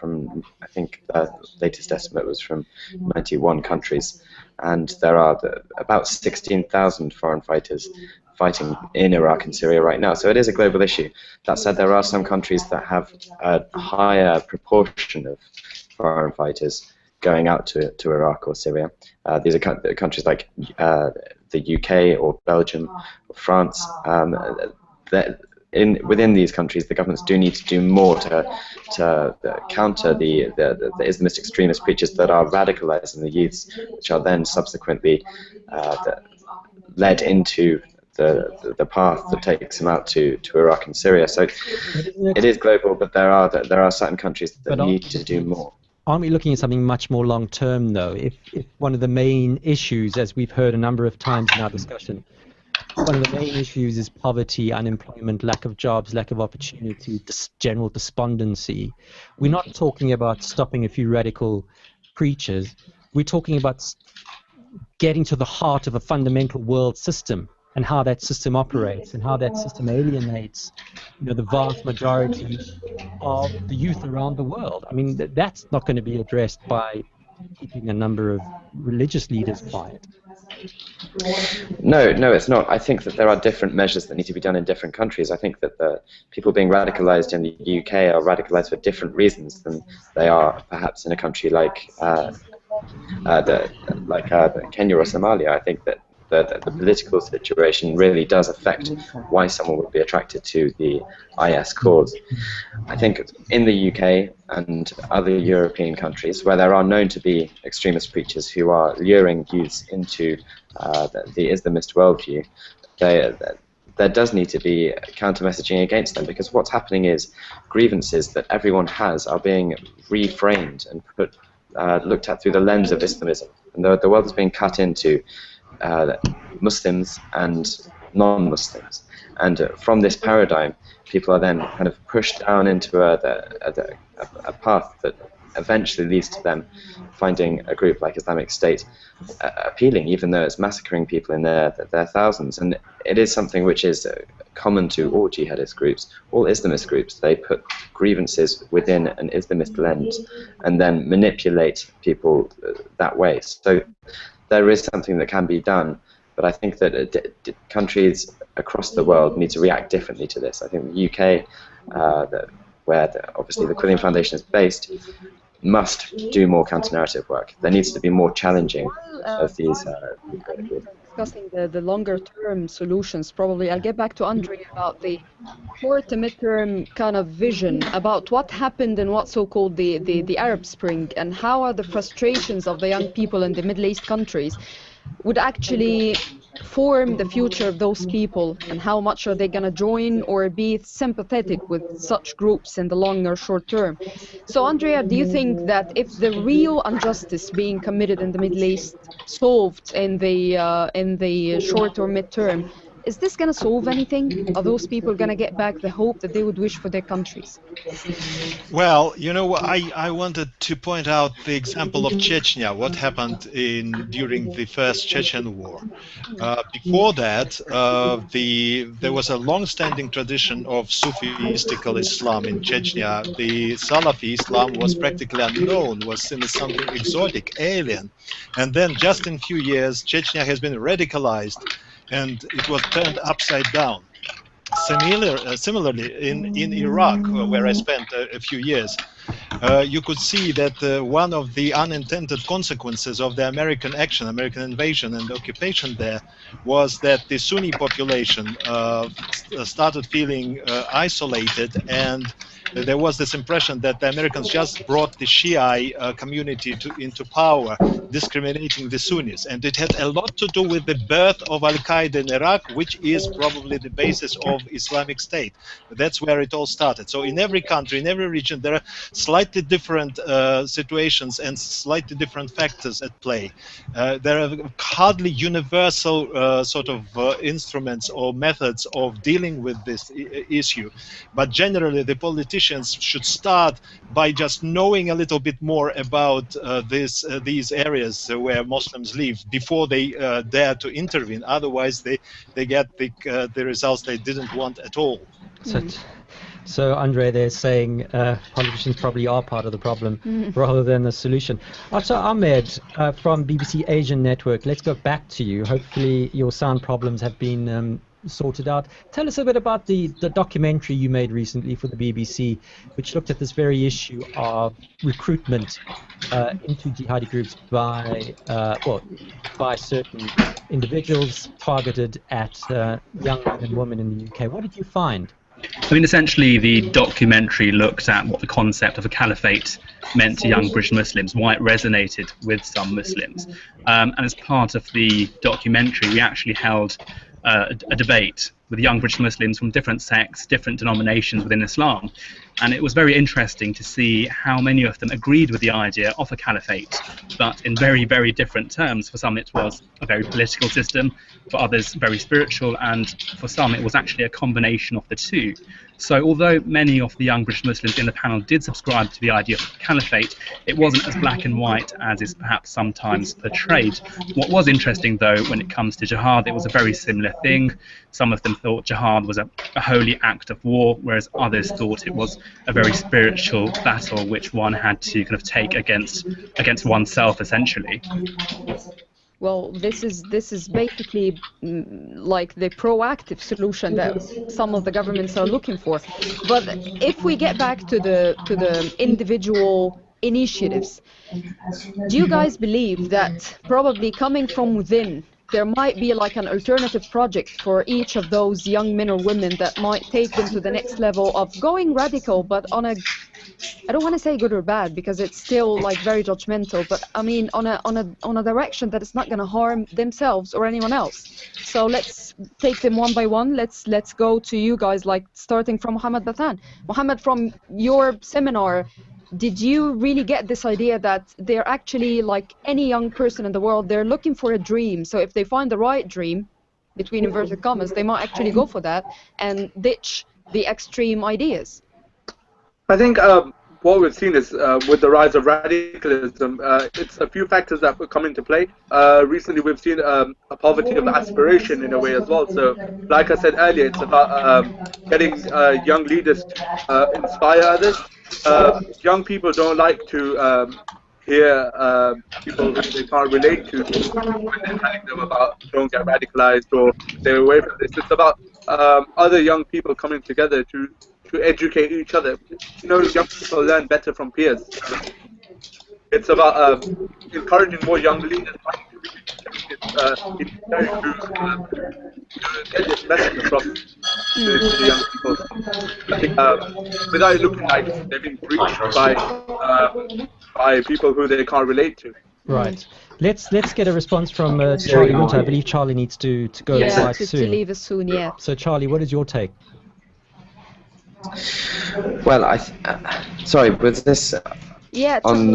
From, I think the latest estimate was from 91 countries, and there are about 16,000 foreign fighters fighting in Iraq and Syria right now. So it is a global issue. That said, there are some countries that have a higher proportion of foreign fighters going out to Iraq or Syria. These are countries like the UK or Belgium or France. Within these countries, the governments do need to do more to counter the Islamist extremist preachers that are radicalizing the youths, which are then subsequently led into the path that takes them out to Iraq and Syria. So it is global, but there are certain countries that need to do more. Aren't we looking at something much more long-term, though? If one of the main issues, as we've heard a number of times in our discussion, one of the main issues is poverty, unemployment, lack of jobs, lack of opportunity, general despondency. We're not talking about stopping a few radical preachers. We're talking about getting to the heart of a fundamental world system and how that system operates and how that system alienates, the vast majority of the youth around the world. I mean, that's not going to be addressed by keeping a number of religious leaders quiet. No, it's not. I think that there are different measures that need to be done in different countries. I think that the people being radicalized in the UK are radicalized for different reasons than they are perhaps in a country like Kenya or Somalia. I think that the political situation really does affect why someone would be attracted to the IS cause. I think in the UK and other European countries where there are known to be extremist preachers who are luring youths into the Islamist worldview, there does need to be counter-messaging against them, because what's happening is grievances that everyone has are being reframed and looked at through the lens of Islamism. And the world is being cut into Muslims and non-Muslims. And from this paradigm, people are then kind of pushed down into a path that eventually leads to them finding a group like Islamic State appealing, even though it's massacring people in their thousands. And it is something which is common to all jihadist groups, all Islamist groups. They put grievances within an Islamist lens and then manipulate people that way. So there is something that can be done, but I think that countries across the world need to react differently to this. I think the UK, where obviously the Quilliam Foundation is based, must do more counter-narrative work. There needs to be more challenging of these. Discussing the longer-term solutions, probably I'll get back to Andre about the short to mid-term kind of vision about what happened in what's so-called the Arab Spring, and how are the frustrations of the young people in the Middle East countries would actually form the future of those people, and how much are they going to join or be sympathetic with such groups in the long or short term. So Andrea, do you think that if the real injustice being committed in the Middle East solved in the short or mid term, is this going to solve anything? Are those people going to get back the hope that they would wish for their countries? Well, I wanted to point out the example of Chechnya, what happened during the first Chechen war. Before that, there was a long-standing tradition of Sufi-mystical Islam in Chechnya. The Salafi Islam was practically unknown, was seen as something exotic, alien. And then just in a few years, Chechnya has been radicalized, and it was turned upside down. Similarly, in Iraq, where I spent a few years, you could see that one of the unintended consequences of the American action, American invasion and occupation there, was that the Sunni population started feeling isolated, and there was this impression that the Americans just brought the Shia community into power, discriminating the Sunnis. And it had a lot to do with the birth of Al-Qaeda in Iraq, which is probably the basis of Islamic State. That's where it all started. So in every country, in every region, there are slightly different situations and slightly different factors at play. There are hardly universal sort of instruments or methods of dealing with this issue. But generally, the politicians should start by just knowing a little bit more about these areas where Muslims live before they dare to intervene. Otherwise, they get the results they didn't want at all. So Andre, they're saying politicians probably are part of the problem rather than the solution. Atta Ahmed from BBC Asian Network, let's go back to you. Hopefully your sound problems have been sorted out. Tell us a bit about the documentary you made recently for the BBC, which looked at this very issue of recruitment into jihadi groups by certain individuals targeted at young men and women in the UK. What did you find? I mean, essentially, the documentary looked at what the concept of a caliphate meant to young British Muslims, why it resonated with some Muslims. And as part of the documentary, we actually held a debate with young British Muslims from different sects, different denominations within Islam. And it was very interesting to see how many of them agreed with the idea of a caliphate, but in very, very different terms. For some, it was a very political system, for others, very spiritual, and for some, it was actually a combination of the two. So although many of the young British Muslims in the panel did subscribe to the idea of a caliphate, it wasn't as black and white as is perhaps sometimes portrayed. What was interesting, though, when it comes to jihad, it was a very similar thing. Some of them thought jihad was a holy act of war, whereas others thought it was a very spiritual battle which one had to kind of take against oneself, essentially. Well, this is basically like the proactive solution that some of the governments are looking for. But if we get back to the individual initiatives, do you guys believe that probably coming from within, there might be like an alternative project for each of those young men or women that might take them to the next level of going radical, but on a, I don't want to say good or bad because it's still like very judgmental, but I mean on a direction that is not going to harm themselves or anyone else. So let's take them one by one. Let's go to you guys, like starting from Mohammed Bathan. Mohammed, from your seminar, did you really get this idea that they're actually, like any young person in the world, they're looking for a dream? So if they find the right dream, between inverted commas, they might actually go for that and ditch the extreme ideas. I think what we've seen is with the rise of radicalism, it's a few factors that come into play. Recently, we've seen a poverty of aspiration in a way as well. So, like I said earlier, it's about getting young leaders to inspire others. Young people don't like to hear people who they can't relate to when they're telling them about don't get radicalized or stay away from this. It's about other young people coming together to educate each other. You know, young people learn better from peers. It's about encouraging more young leaders to get this message across to the young people. I think without looking like they've been breached by people who they can't relate to. Right. Let's get a response from Charlie Winter. I believe Charlie needs to go quite soon. To leave us soon, yeah. So Charlie, what is your take? Well, sorry, was this yeah, on?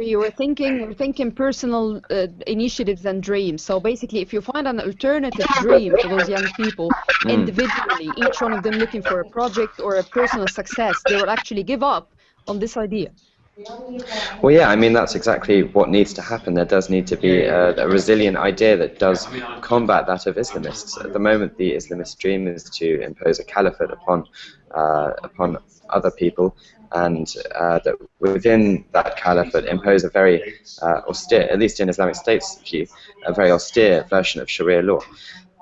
You were thinking personal initiatives and dreams. So basically, if you find an alternative dream for those young people, individually, each one of them looking for a project or a personal success, they will actually give up on this idea. Well, yeah, I mean, that's exactly what needs to happen. There does need to be a resilient idea that does combat that of Islamists. At the moment, the Islamist dream is to impose a caliphate upon other people, and that within that caliphate impose a very austere, at least in Islamic State's view, a very austere version of Sharia law.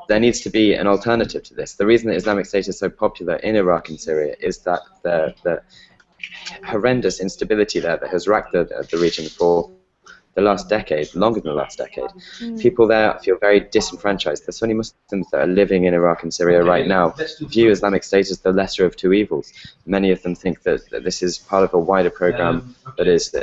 There needs to be an alternative to this. The reason that Islamic State is so popular in Iraq and Syria is that the horrendous instability there that has racked the region for the last decade, longer than the last decade. People there feel very disenfranchised. The Sunni Muslims that are living in Iraq and Syria right now view Islamic State as the lesser of two evils. Many of them think that this is part of a wider program that is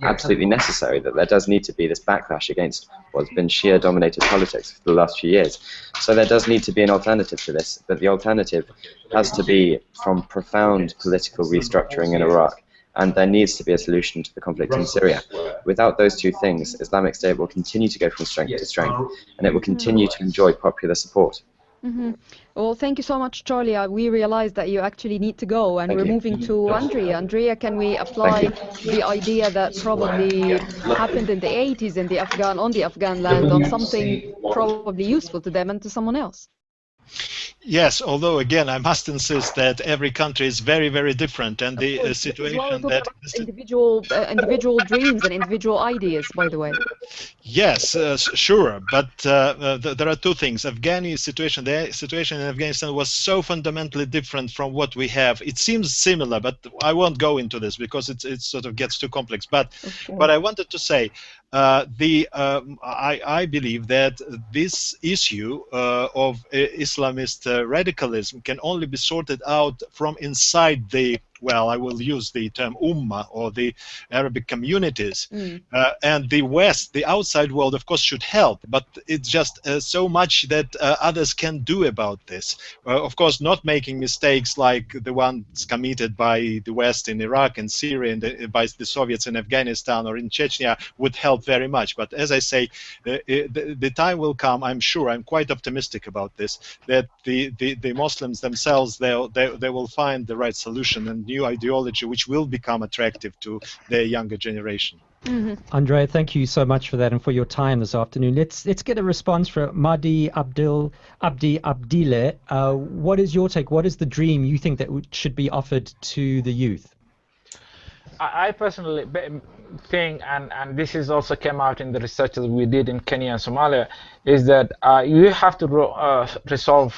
absolutely necessary, that there does need to be this backlash against what's been Shia-dominated politics for the last few years. So there does need to be an alternative to this, but the alternative has to be from profound political restructuring in Iraq, and there needs to be a solution to the conflict in Syria. Without those two things, Islamic State will continue to go from strength to strength, and it will continue to enjoy popular support. Well, thank you so much, Charlie. We realize that you actually need to go, and we're moving to Andrea. Andrea, can we apply the idea that probably happened in the 80s in the on the Afghan land on something probably useful to them and to someone else? Yes, although again I must insist that every country is very, very different, and the situation that individual dreams and individual ideas, by the way. Yes, sure, but there are two things. The situation in Afghanistan was so fundamentally different from what we have. It seems similar, but I won't go into this because it sort of gets too complex. But what I wanted to say, I believe that this issue of Islamist radicalism can only be sorted out from inside the well, I will use the term ummah, or the Arabic communities. And the West, the outside world, of course, should help, but it's just so much that others can do about this. Of course, not making mistakes like the ones committed by the West in Iraq and Syria, and by the Soviets in Afghanistan or in Chechnya would help very much. But as I say, the time will come, I'm sure, I'm quite optimistic about this, that the Muslims themselves, they will find the right solution and new ideology which will become attractive to their younger generation. Andrea, thank you so much for that and for your time this afternoon. Let's get a response from Mahdi Abdile. What is your take? What is the dream you think that should be offered to the youth? I personally think, and this is also came out in the research that we did in Kenya and Somalia, is that you have to resolve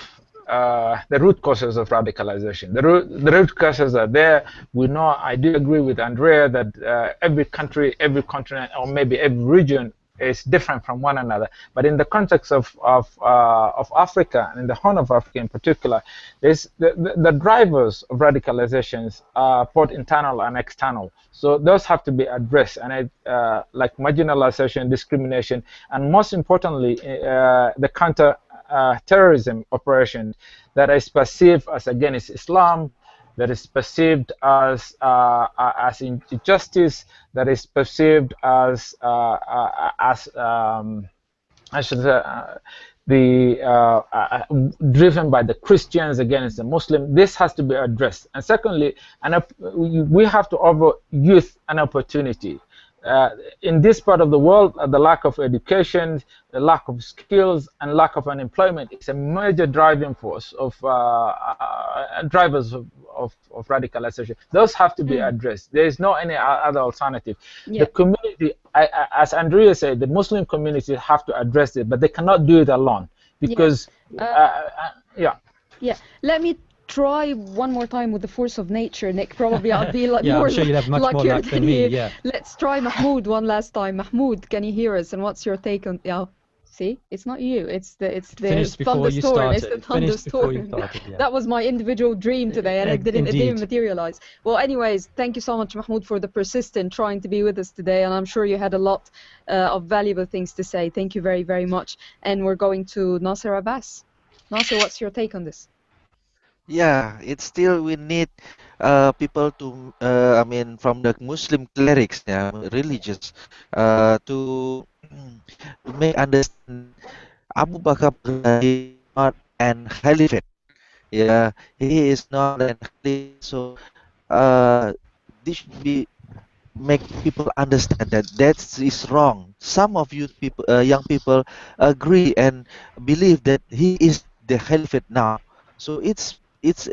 the root causes of radicalization. The root causes are there. We know, I do agree with Andrea that every country, every continent, or maybe every region is different from one another. But in the context of Africa, and in the Horn of Africa in particular, there's the drivers of radicalizations are both internal and external. So those have to be addressed, and like marginalization, discrimination, and most importantly, the counter-terrorism operation that is perceived as against Islam, that is perceived as injustice, that is perceived as I should say, driven by the Christians against the Muslim. This has to be addressed. And secondly, we have to offer youth an opportunity. In this part of the world, the lack of education, the lack of skills, and lack of unemployment is a major driving force of drivers of radicalization. Those have to be addressed. There is no any other alternative. The community, as Andrea said, the Muslim community have to address it, but they cannot do it alone because, Let me try one more time with the force of nature, Nick. Probably I'll be like more I'm sure you'll have much more luck than me. Yeah. Let's try Mahmoud one last time. Mahmoud, can you hear us? And what's your take on? See, it's not you. It's the thunderstorm. It's the thunderstorm. That was my individual dream today, and it didn't materialize. Well, anyways, thank you so much, Mahmoud, for the persistent trying to be with us today, and I'm sure you had a lot of valuable things to say. Thank you very, very much. And we're going to Nasser Abbas. Nasser, what's your take on this? Yeah, it's still we need people to, from the Muslim clerics, religious, to make understand Abu Bakr is not an caliphate. Yeah, he is not an caliphate. So this should be make people understand that is wrong. Some of you people, young people, agree and believe that he is the caliphate now. So so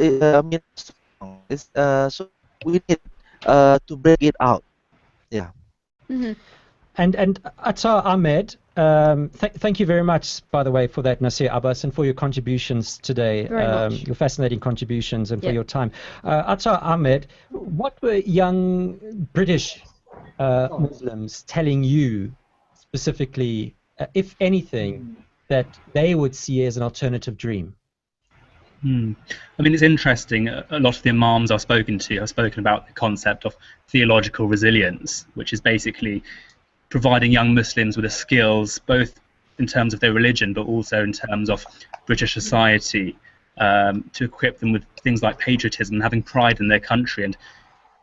we need to break it out. Yeah. And Attar Ahmed, thank you very much, by the way, for that, Nasir Abbas, and for your contributions today, your fascinating contributions, and for your time. Attar Ahmed, what were young British Muslims telling you specifically, if anything, that they would see as an alternative dream? I mean, it's interesting. A lot of the imams I've spoken to have spoken about the concept of theological resilience, which is basically providing young Muslims with the skills, both in terms of their religion, but also in terms of British society, to equip them with things like patriotism, having pride in their country, and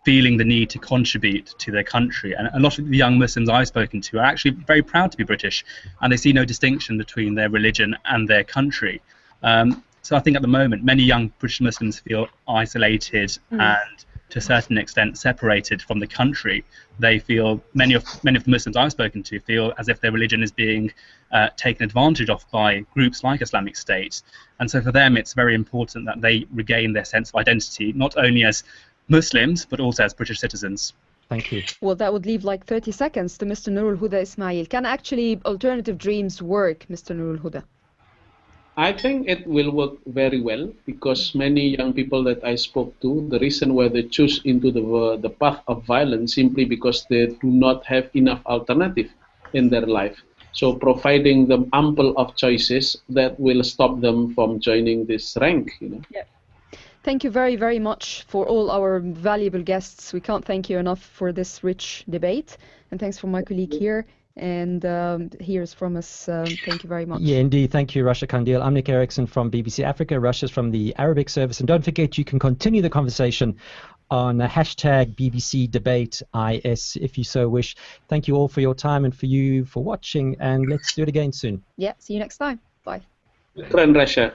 feeling the need to contribute to their country. And a lot of the young Muslims I've spoken to are actually very proud to be British, and they see no distinction between their religion and their country. So I think at the moment, many young British Muslims feel isolated and, to a certain extent, separated from the country. They feel, many of the Muslims I've spoken to feel as if their religion is being taken advantage of by groups like Islamic State. And so for them, it's very important that they regain their sense of identity, not only as Muslims, but also as British citizens. Thank you. Well, that would leave like 30 seconds to Mr. Nurul Huda Ismail. Can actually alternative dreams work, Mr. Nurul Huda? I think it will work very well, because many young people that I spoke to, the reason why they choose into the path of violence simply because they do not have enough alternative in their life. So providing them ample of choices, that will stop them from joining this rank. Yeah. Thank you very, very much for all our valuable guests. We can't thank you enough for this rich debate. And thanks for my colleague here. And here's from us. Thank you very much. Yeah, indeed. Thank you, Rasha Qandeel. I'm Nick Ericsson from BBC Africa. Rasha's from the Arabic service. And don't forget, you can continue the conversation on hashtag BBC Debate IS if you so wish. Thank you all for your time and for you for watching. And let's do it again soon. Yeah, see you next time. Bye. Shukran, Rasha.